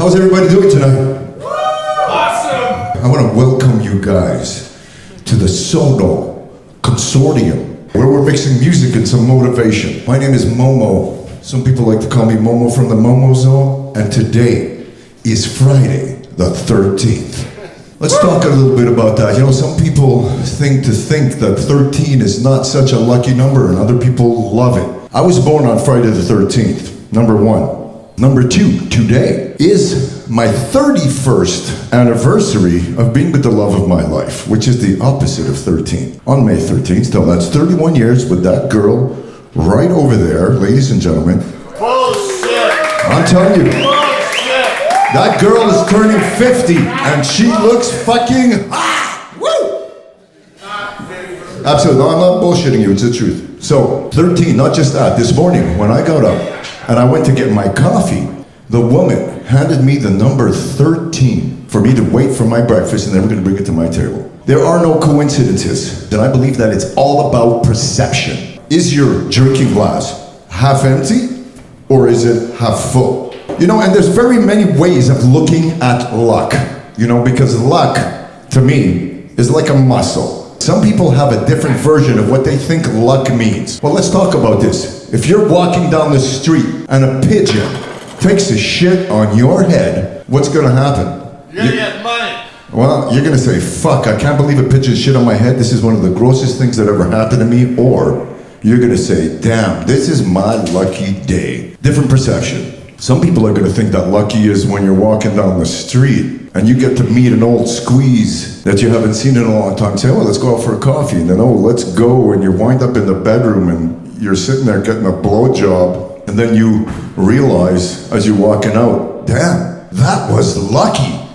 How's everybody doing tonight? Awesome! I want to welcome you guys to the Sono Consortium, where we're mixing music and some motivation. My name is Momo. Some people like to call me Momo from the MomoZone, and today is Friday the 13th. Let's talk a little bit about that. You know, some people think that 13 is not such a lucky number, and other people love it. I was born on Friday the 13th, number one. Number two, today is my 31st anniversary of being with the love of my life, which is the opposite of 13. On May 13th, so that's 31 years with that girl right over there, ladies and gentlemen. Bullshit! I'm telling you. Bullshit! That girl is turning 50 and she looks fucking woo! Absolutely, no, I'm not bullshitting you, it's the truth. So, 13, not just that, this morning when I got up and I went to get my coffee, the woman handed me the number 13 for me to wait for my breakfast and they were gonna bring it to my table. There are no coincidences, and I believe that it's all about perception. Is your drinking glass half empty or is it half full? You know, and there's very many ways of looking at luck, you know, because luck, to me, is like a muscle. Some people have a different version of what they think luck means. Well, let's talk about this. If you're walking down the street and a pigeon takes a shit on your head, what's gonna happen? You're gonna get money. Well, you're gonna say, fuck, I can't believe a pigeon shit on my head. This is one of the grossest things that ever happened to me. Or you're gonna say, damn, this is my lucky day. Different perception. Some people are gonna think that lucky is when you're walking down the street and you get to meet an old squeeze that you haven't seen in a long time. Say, oh, let's go out for a coffee. And then, oh, let's go. And you wind up in the bedroom and you're sitting there getting a blowjob. And then you realize as you're walking out, damn, that was lucky.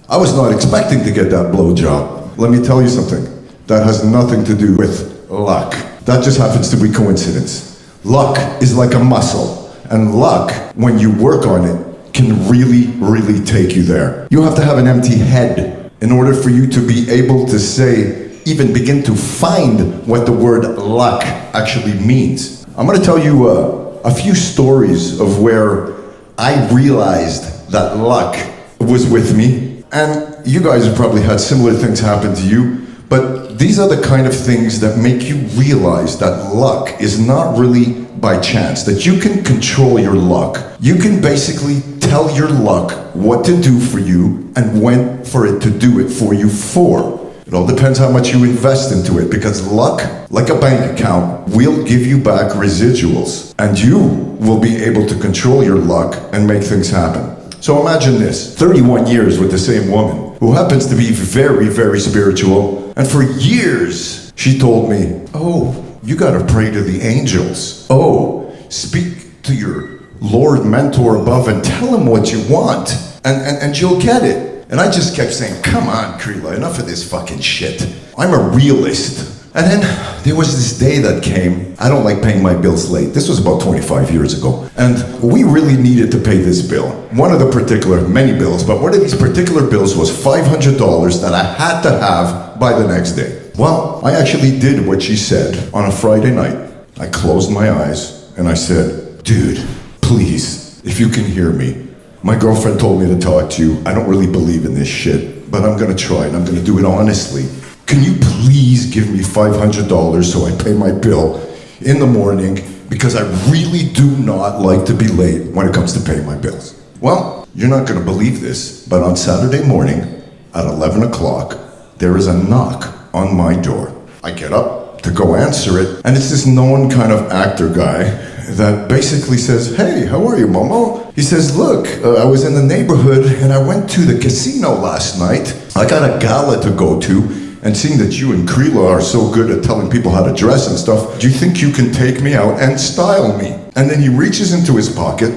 I was not expecting to get that blowjob. Let me tell you something. That has nothing to do with luck. That just happens to be coincidence. Luck is like a muscle. And luck, when you work on it, can really, really take you there. You have to have an empty head in order for you to be able to say, even begin to find what the word luck actually means. I'm gonna tell you a few stories of where I realized that luck was with me. And you guys have probably had similar things happen to you, but these are the kind of things that make you realize that luck is not really by chance, that you can control your luck. You can basically tell your luck what to do for you and when for it to do it for you for. It all depends how much you invest into it, because luck, like a bank account, will give you back residuals and you will be able to control your luck and make things happen. So imagine this, 31 years with the same woman who happens to be very, very spiritual, and for years she told me, oh, you gotta pray to the angels. Oh, speak to your Lord mentor above and tell him what you want and you'll get it. And I just kept saying, come on, Krila, enough of this fucking shit. I'm a realist. And then there was this day that came. I don't like paying my bills late. This was about 25 years ago. And we really needed to pay this bill. One of the particular, many bills, but one of these particular bills was $500 that I had to have by the next day. Well, I actually did what she said on a Friday night. I closed my eyes and I said, dude, please, if you can hear me, my girlfriend told me to talk to you. I don't really believe in this shit, but I'm gonna try and I'm gonna do it honestly. Can you please give me $500 so I pay my bill in the morning, because I really do not like to be late when it comes to paying my bills. Well, you're not gonna believe this, but on Saturday morning at 11 o'clock, there is a knock on my door. I get up to go answer it, and it's this known kind of actor guy that basically says, hey, how are you, Momo? He says, look, I was in the neighborhood and I went to the casino last night. I got a gala to go to, and seeing that you and Krila are so good at telling people how to dress and stuff, do you think you can take me out and style me? And then he reaches into his pocket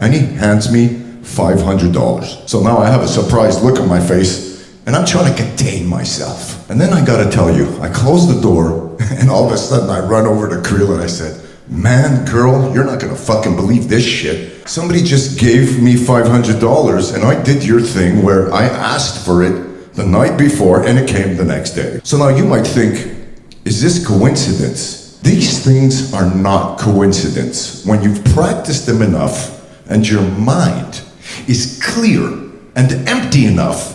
and he hands me $500. So now I have a surprised look on my face and I'm trying to contain myself. And then I gotta tell you, I close the door and all of a sudden I run over to Krila and I said, man, girl, you're not gonna fucking believe this shit. Somebody just gave me $500 and I did your thing where I asked for it the night before and it came the next day. So now you might think, is this coincidence? These things are not coincidence when you've practiced them enough and your mind is clear and empty enough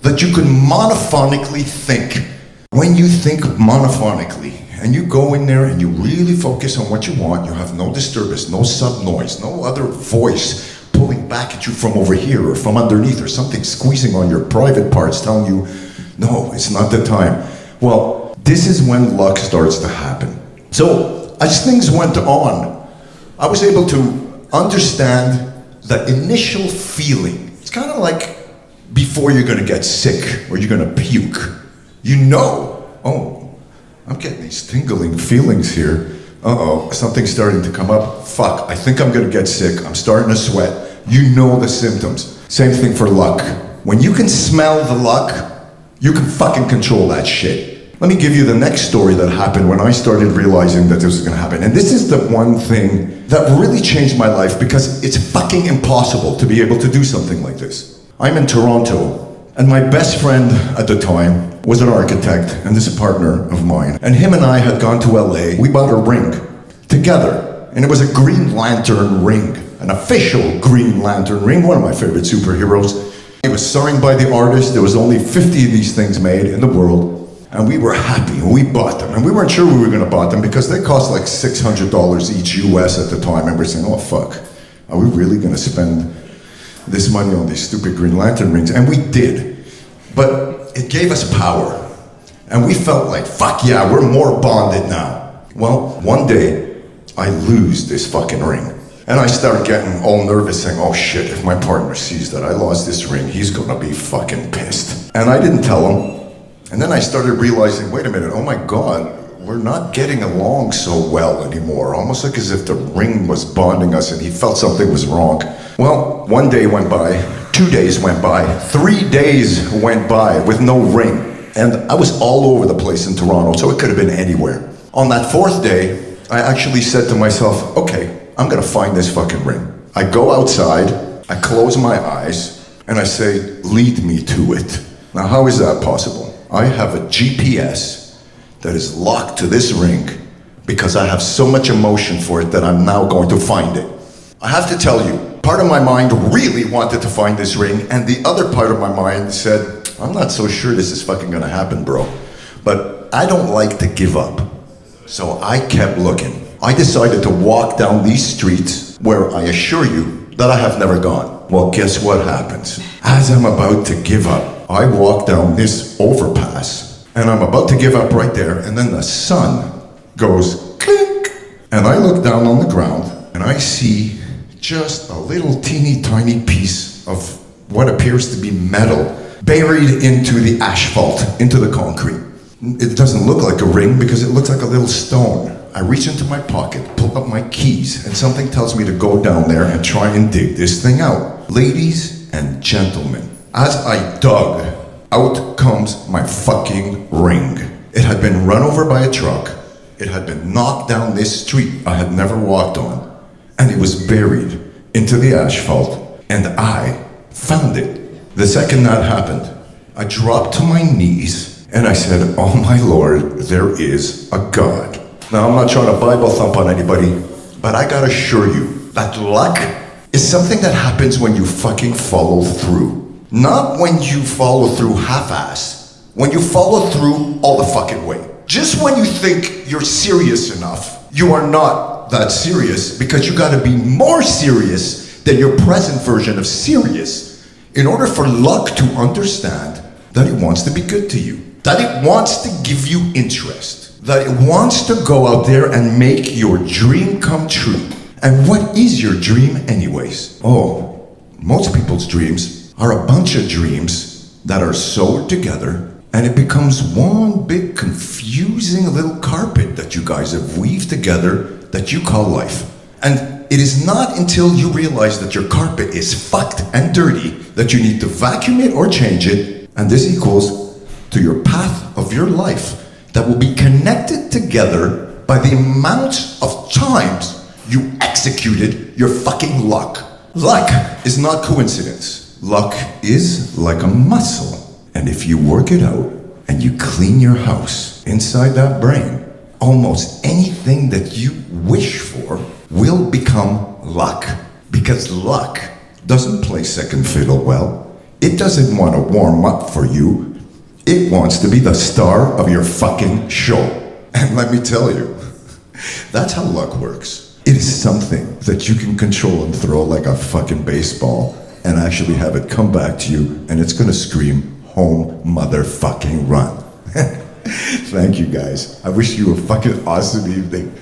that you can monophonically think. When you think monophonically, and you go in there and you really focus on what you want, you have no disturbance, no sub-noise, no other voice pulling back at you from over here or from underneath or something squeezing on your private parts telling you, no, it's not the time. Well, this is when luck starts to happen. So, as things went on, I was able to understand that initial feeling. It's kind of like before you're gonna get sick or you're gonna puke. You know, oh, I'm getting these tingling feelings here. Uh-oh, something's starting to come up. Fuck, I think I'm gonna get sick. I'm starting to sweat. You know the symptoms. Same thing for luck. When you can smell the luck, you can fucking control that shit. Let me give you the next story that happened when I started realizing that this was gonna happen. And this is the one thing that really changed my life because it's fucking impossible to be able to do something like this. I'm in Toronto, and my best friend at the time was an architect, and this is a partner of mine. And him and I had gone to LA. We bought a ring together, and it was a Green Lantern ring, an official Green Lantern ring, one of my favorite superheroes. It was signed by the artist. There was only 50 of these things made in the world, and we were happy, and we bought them. And we weren't sure we were gonna buy them because they cost like $600 each US at the time, and we're saying, oh fuck, are we really gonna spend this money on these stupid Green Lantern rings? And we did. But it gave us power. And we felt like, fuck yeah, we're more bonded now. Well, one day, I lose this fucking ring. And I start getting all nervous saying, oh shit, if my partner sees that I lost this ring, he's gonna be fucking pissed. And I didn't tell him. And then I started realizing, wait a minute, oh my God, we're not getting along so well anymore. Almost like as if the ring was bonding us and he felt something was wrong. Well, one day went by, 2 days went by, 3 days went by with no ring. And I was all over the place in Toronto, so it could have been anywhere. On that 4th day, I actually said to myself, okay, I'm gonna find this fucking ring. I go outside, I close my eyes, and I say, lead me to it. Now, how is that possible? I have a GPS that is locked to this ring because I have so much emotion for it that I'm now going to find it. I have to tell you, part of my mind really wanted to find this ring, and the other part of my mind said, I'm not so sure this is fucking gonna happen, bro. But I don't like to give up. So I kept looking. I decided to walk down these streets where I assure you that I have never gone. Well, guess what happens? As I'm about to give up, I walk down this overpass, and I'm about to give up right there, and then the sun goes clink, and I look down on the ground, and I see just a little teeny tiny piece of what appears to be metal buried into the asphalt, into the concrete. It doesn't look like a ring because it looks like a little stone. I reach into my pocket, pull up my keys, and something tells me to go down there and try and dig this thing out. Ladies and gentlemen, as I dug, out comes my fucking ring. It had been run over by a truck. It had been knocked down this street I had never walked on. And it was buried into the asphalt, and I found it. The second that happened, I dropped to my knees, and I said, oh my Lord, there is a God. Now, I'm not trying to Bible thump on anybody, but I gotta assure you that luck is something that happens when you fucking follow through. Not when you follow through half-ass, when you follow through all the fucking way. Just when you think you're serious enough, you are not that serious because you gotta be more serious than your present version of serious in order for luck to understand that it wants to be good to you, that it wants to give you interest, that it wants to go out there and make your dream come true. And what is your dream anyways? Oh, most people's dreams are a bunch of dreams that are sewed together, and it becomes one big confusing little carpet that you guys have weaved together that you call life. And it is not until you realize that your carpet is fucked and dirty that you need to vacuum it or change it, and this equals to your path of your life that will be connected together by the amount of times you executed your fucking luck. Luck is not coincidence. Luck is like a muscle. And if you work it out and you clean your house inside that brain, almost anything that you wish for will become luck. Because luck doesn't play second fiddle well. It doesn't want to warm up for you. It wants to be the star of your fucking show. And let me tell you, that's how luck works. It is something that you can control and throw like a fucking baseball and actually have it come back to you, and it's gonna scream, home motherfucking run. Thank you guys. I wish you a fucking awesome evening.